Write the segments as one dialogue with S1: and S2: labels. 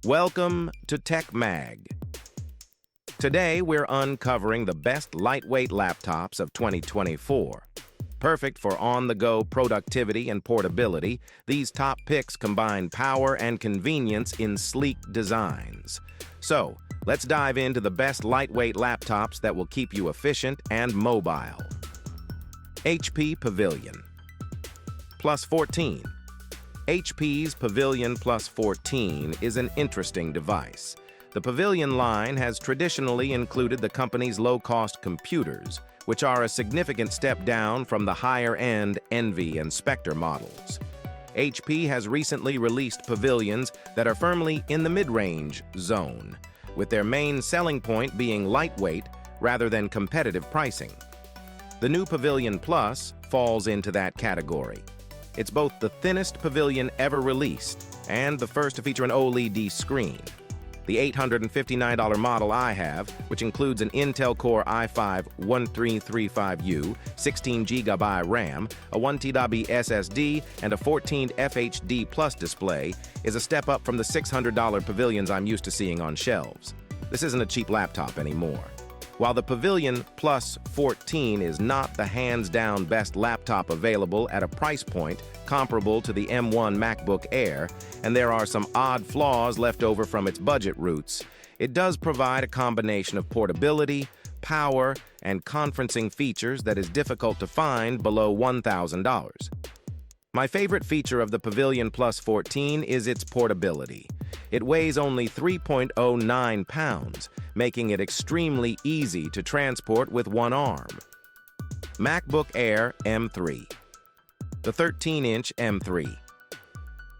S1: Welcome to TechMag. Today, we're uncovering the best lightweight laptops of 2024. Perfect for on-the-go productivity and portability, these top picks combine power and convenience in sleek designs. So, let's dive into the best lightweight laptops that will keep you efficient and mobile. HP Pavilion Plus 14. HP's Pavilion Plus 14 is an interesting device. The Pavilion line has traditionally included the company's low-cost computers, which are a significant step down from the higher-end Envy and Spectre models. HP has recently released Pavilions that are firmly in the mid-range zone, with their main selling point being lightweight rather than competitive pricing. The new Pavilion Plus falls into that category. It's both the thinnest Pavilion ever released and the first to feature an OLED screen. The $859 model I have, which includes an Intel Core i5-1335U, 16GB RAM, a 1TB SSD, and a 14 FHD Plus display, is a step up from the $600 Pavilions I'm used to seeing on shelves. This isn't a cheap laptop anymore. While the Pavilion Plus 14 is not the hands-down best laptop available at a price point comparable to the M1 MacBook Air, and there are some odd flaws left over from its budget roots, it does provide a combination of portability, power, and conferencing features that is difficult to find below $1,000. My favorite feature of the Pavilion Plus 14 is its portability. It weighs only 3.09 pounds, making it extremely easy to transport with one arm. MacBook Air M3. The 13-inch M3.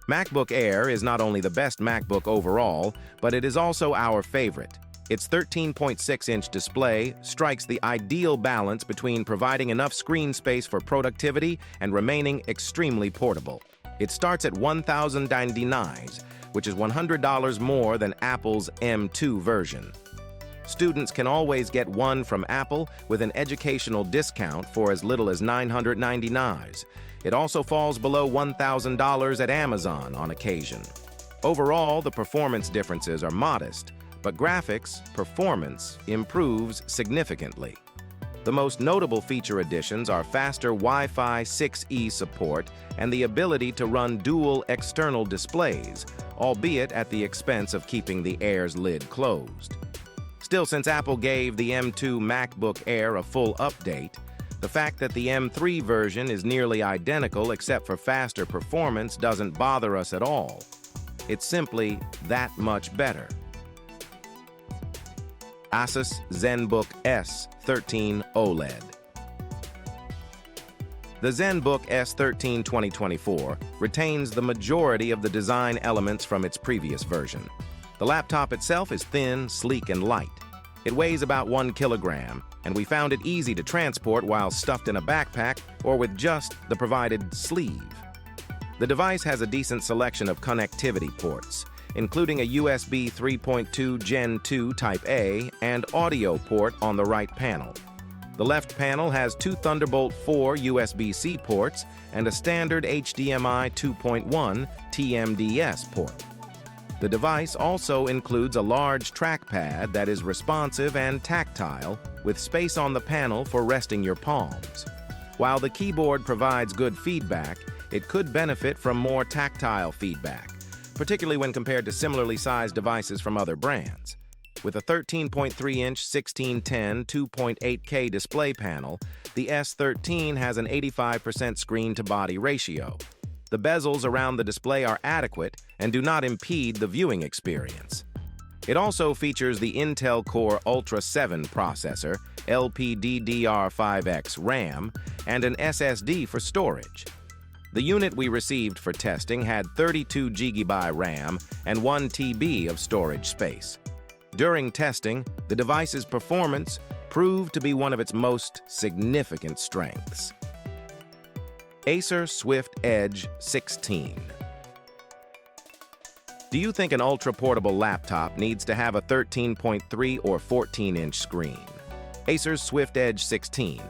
S1: MacBook Air is not only the best MacBook overall, but it is also our favorite. Its 13.6-inch display strikes the ideal balance between providing enough screen space for productivity and remaining extremely portable. It starts at $1,099, which is $100 more than Apple's M2 version. Students can always get one from Apple with an educational discount for as little as $999. It also falls below $1,000 at Amazon on occasion. Overall, the performance differences are modest, but graphics performance improves significantly. The most notable feature additions are faster Wi-Fi 6E support and the ability to run dual external displays, albeit at the expense of keeping the Air's lid closed. Still, since Apple gave the M2 MacBook Air a full update, the fact that the M3 version is nearly identical except for faster performance doesn't bother us at all. It's simply that much better. Asus Zenbook S13 OLED. The Zenbook S13 2024 retains the majority of the design elements from its previous version. The laptop itself is thin, sleek, and light. It weighs about 1 kilogram, and we found it easy to transport while stuffed in a backpack or with just the provided sleeve. The device has a decent selection of connectivity ports, including a USB 3.2 Gen 2 Type A and audio port on the right panel. The left panel has two Thunderbolt 4 USB-C ports and a standard HDMI 2.1 TMDS port. The device also includes a large trackpad that is responsive and tactile, with space on the panel for resting your palms. While the keyboard provides good feedback, it could benefit from more tactile feedback, particularly when compared to similarly sized devices from other brands. With a 13.3-inch 1610 2.8K display panel, the S13 has an 85% screen-to-body ratio. The bezels around the display are adequate and do not impede the viewing experience. It also features the Intel Core Ultra 7 processor, LPDDR5X RAM, and an SSD for storage. The unit we received for testing had 32 GB RAM and 1 TB of storage space. During testing, the device's performance proved to be one of its most significant strengths. Acer Swift Edge 16. Do you think an ultra-portable laptop needs to have a 13.3 or 14-inch screen? Acer's Swift Edge 16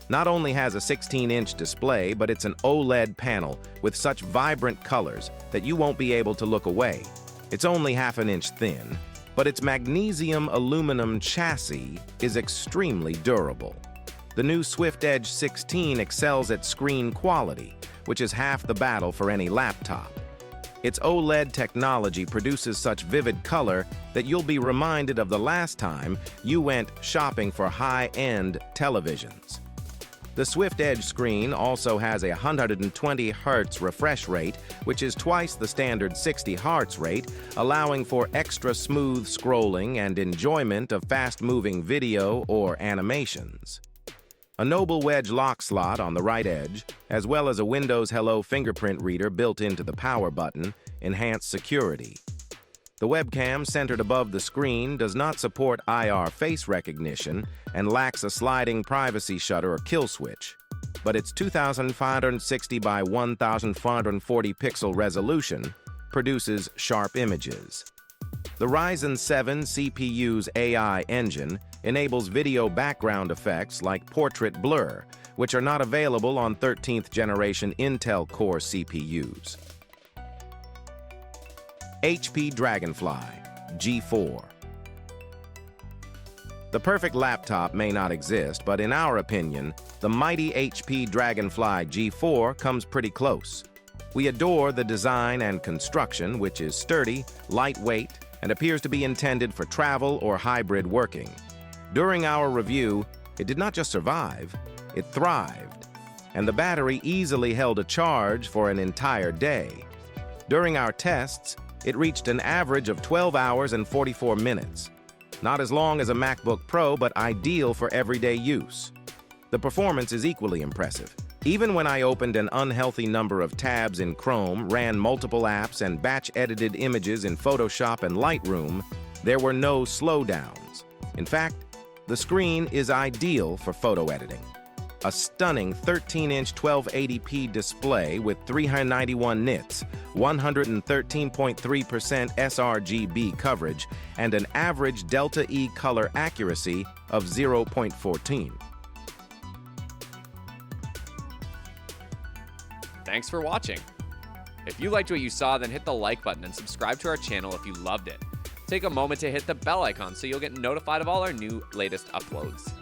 S1: not only has a 16-inch display, but it's an OLED panel with such vibrant colors that you won't be able to look away. It's only half an inch thin, but its magnesium aluminum chassis is extremely durable. The new Swift Edge 16 excels at screen quality, which is half the battle for any laptop. Its OLED technology produces such vivid color that you'll be reminded of the last time you went shopping for high-end televisions. The Swift Edge screen also has a 120 Hz refresh rate, which is twice the standard 60 Hz rate, allowing for extra smooth scrolling and enjoyment of fast-moving video or animations. A Noble Wedge lock slot on the right edge, as well as a Windows Hello fingerprint reader built into the power button, enhance security. The webcam centered above the screen does not support IR face recognition and lacks a sliding privacy shutter or kill switch, but its 2560 by 1440 pixel resolution produces sharp images. The Ryzen 7 CPU's AI engine enables video background effects like portrait blur, which are not available on 13th generation Intel Core CPUs. HP Dragonfly G4. The perfect laptop may not exist, but in our opinion, the mighty HP Dragonfly G4 comes pretty close. We adore the design and construction, which is sturdy, lightweight, and appears to be intended for travel or hybrid working. During our review, it did not just survive, it thrived, and the battery easily held a charge for an entire day. During our tests, it reached an average of 12 hours and 44 minutes. Not as long as a MacBook Pro, but ideal for everyday use. The performance is equally impressive. Even when I opened an unhealthy number of tabs in Chrome, ran multiple apps, and batch-edited images in Photoshop and Lightroom, there were no slowdowns. In fact, the screen is ideal for photo editing. A stunning 13-inch 1280p display with 391 nits, 113.3% sRGB coverage, and an average Delta E color accuracy of 0.14.
S2: Thanks for watching. If you liked what you saw, then hit the like button and subscribe to our channel if you loved it. Take a moment to hit the bell icon so you'll get notified of all our latest uploads.